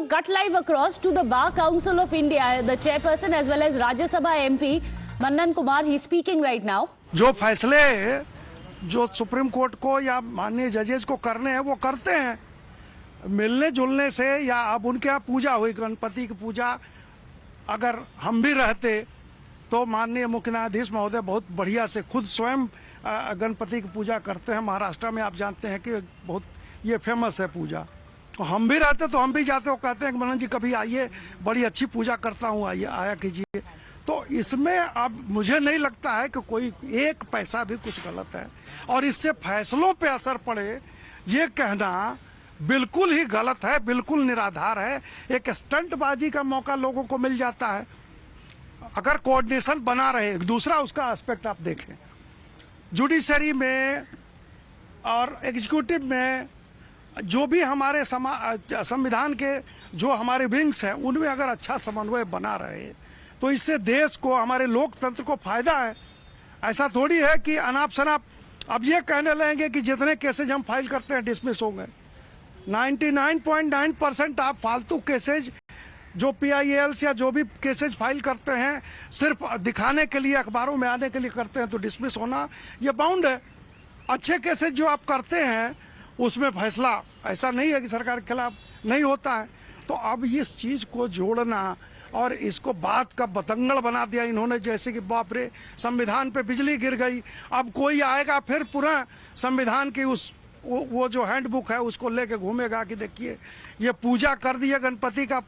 look gut live across to the Bar Council of India, the chairperson as well as Rajya Sabha MP Mannan Kumar. He's speaking right now. जो फैसले जो supreme court को या माननीय जजेस को करने हैं वो करते हैं। मिलने जुलने से या अब उनके यहाँ पूजा हुई, गणपति की पूजा, अगर हम भी रहते तो माननीय मुख्य न्यायाधीश महोदय बहुत बढ़िया से खुद स्वयं गणपति की पूजा करते हैं। महाराष्ट्र में आप जानते हैं कि बहुत ये फेमस है पूजा। तो हम भी रहते तो हम भी जाते, वो कहते हैं कि मनन जी कभी आइए, बड़ी अच्छी पूजा करता हूँ, आइए आया कीजिए। तो इसमें अब मुझे नहीं लगता है कि कोई एक पैसा भी कुछ गलत है, और इससे फैसलों पे असर पड़े ये कहना बिल्कुल ही गलत है, बिल्कुल निराधार है। एक स्टंटबाजी का मौका लोगों को मिल जाता है अगर कोऑर्डिनेशन बना रहे। दूसरा उसका एस्पेक्ट आप देखें, जुडिशरी में और एग्जीक्यूटिव में जो भी हमारे संविधान के जो हमारे विंग्स हैं उनमें अगर अच्छा समन्वय बना रहे तो इससे देश को, हमारे लोकतंत्र को फायदा है। ऐसा थोड़ी है कि अनाप शनाप अब ये कहने लगेंगे कि जितने केसेज हम फाइल करते हैं डिसमिस हो गए। 99.9% आप फालतू केसेज जो PILs या जो भी केसेज फाइल करते हैं सिर्फ दिखाने के लिए, अखबारों में आने के लिए करते हैं, तो डिसमिस होना ये बाउंड है। अच्छे केसेज जो आप करते हैं उसमें फैसला ऐसा नहीं है कि सरकार के खिलाफ नहीं होता है। तो अब इस चीज को जोड़ना और इसको बात का बतंगड़ बना दिया इन्होंने, जैसे कि बाप रे संविधान पे बिजली गिर गई, अब कोई आएगा फिर पूरा संविधान की वो जो हैंडबुक है उसको लेके घूमेगा कि देखिए ये पूजा कर दिया गणपति का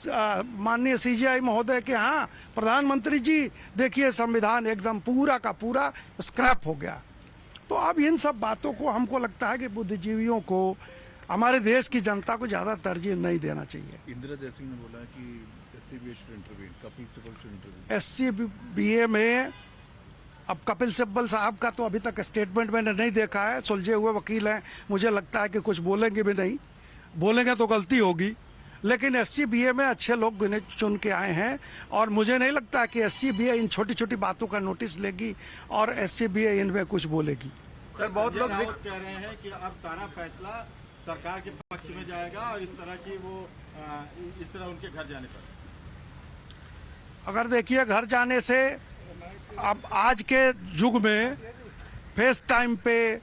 माननीय CJI महोदय के, हाँ प्रधानमंत्री जी देखिए संविधान एकदम पूरा का पूरा स्क्रैप हो गया। तो अब इन सब बातों को हमको लगता है कि बुद्धिजीवियों को, हमारे देश की जनता को ज्यादा तरजीह नहीं देना चाहिए। इंदिरा जयसिंह ने बोला कि SCBA में अब कपिल सिब्बल साहब का तो अभी तक स्टेटमेंट मैंने नहीं देखा है, सुलझे हुए वकील हैं, मुझे लगता है कि कुछ बोलेंगे भी नहीं, बोलेंगे तो गलती होगी। लेकिन SCBA में अच्छे लोग गिने चुन के आए हैं और मुझे नहीं लगता कि SCBA इन छोटी छोटी बातों का नोटिस लेगी और SCBA इनमें कुछ बोलेगी। सर बहुत लोग कह रहे हैं कि अब सारा फैसला सरकार के पक्ष में जाएगा और इस तरह उनके घर जाने पर। अगर देखिए घर जाने से, अब आज के युग में फेस टाइम पे,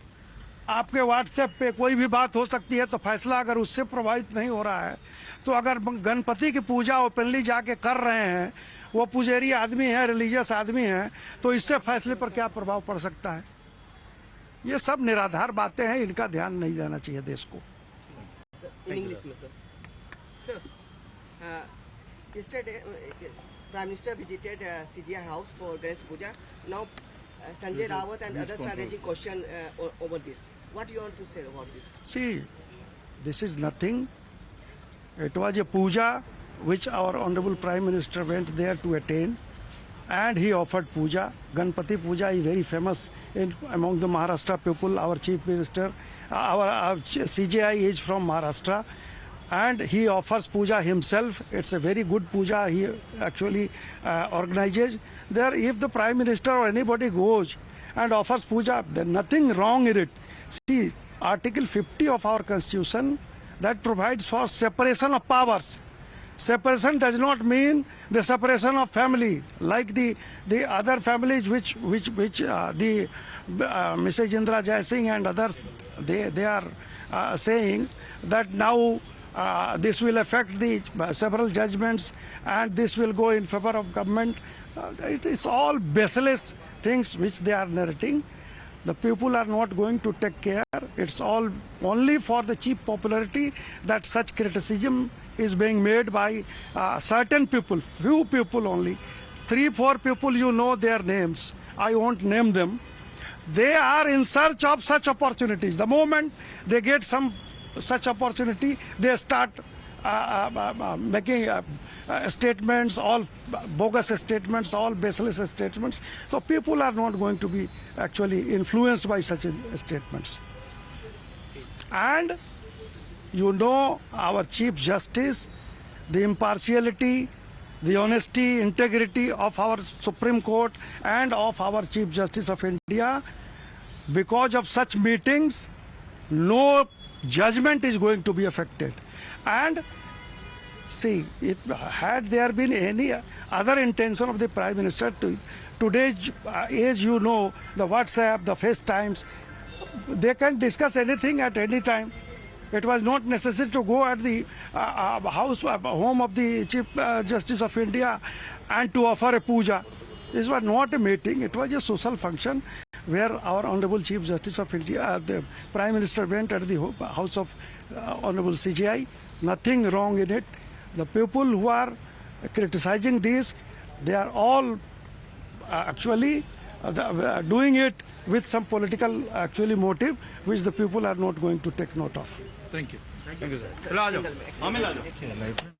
आपके व्हाट्सएप पे कोई भी बात हो सकती है, तो फैसला अगर उससे प्रभावित नहीं हो रहा है तो अगर गणपति की पूजा ओपनली जाके कर रहे हैं, वो पुजारी आदमी है, रिलीजियस आदमी है, तो इससे फैसले पर क्या प्रभाव पड़ सकता है? ये सब निराधार बातें हैं, इनका ध्यान नहीं देना चाहिए देश को। इंग्लिश में sir, yesterday Prime Minister visited CJI house for Ganesh Puja. Now Sanjay Rawat and others are raising question over this. What do you want to say about this? See, this is nothing. It was a puja which our Honorable Prime Minister went there to attend, and he offered puja. Ganpati puja is very famous among the Maharashtra people. Our Chief Minister, our CJI is from Maharashtra, and he offers puja himself. It's a very good puja he actually organizes. There, if the Prime Minister or anybody goes and offers puja, there's nothing wrong in it. See, Article 50 of our Constitution that provides for separation of powers. Separation does not mean the separation of family, like the other families which the Mrs. Indira Jaising and others, they are saying that now this will affect the several judgments and this will go in favor of government. It is all baseless things which they are narrating. The people are not going to take care. It's all only for the cheap popularity that such criticism is being made by certain people, few people only. 3-4 people, you know their names. I won't name them. They are in search of such opportunities. The moment they get some such opportunity, they start making statements, all bogus statements, all baseless statements. So people are not going to be actually influenced by such statements. And you know our Chief Justice, the impartiality, the honesty, integrity of our Supreme Court and of our Chief Justice of India. Because of such meetings, no judgment is going to be affected. And See, had there been any other intention of the Prime Minister, today's age, you know, the WhatsApp, the FaceTimes, they can discuss anything at any time. It was not necessary to go at the home of the Chief Justice of India and to offer a puja. This was not a meeting, it was a social function where our Honorable Chief Justice of India, the Prime Minister went at the house of Honorable CJI. Nothing wrong in it. The people who are criticizing this, they are all actually doing it with some political motive, which the people are not going to take note of. Thank you चलो आ जाओ, आमिर आ जाओ।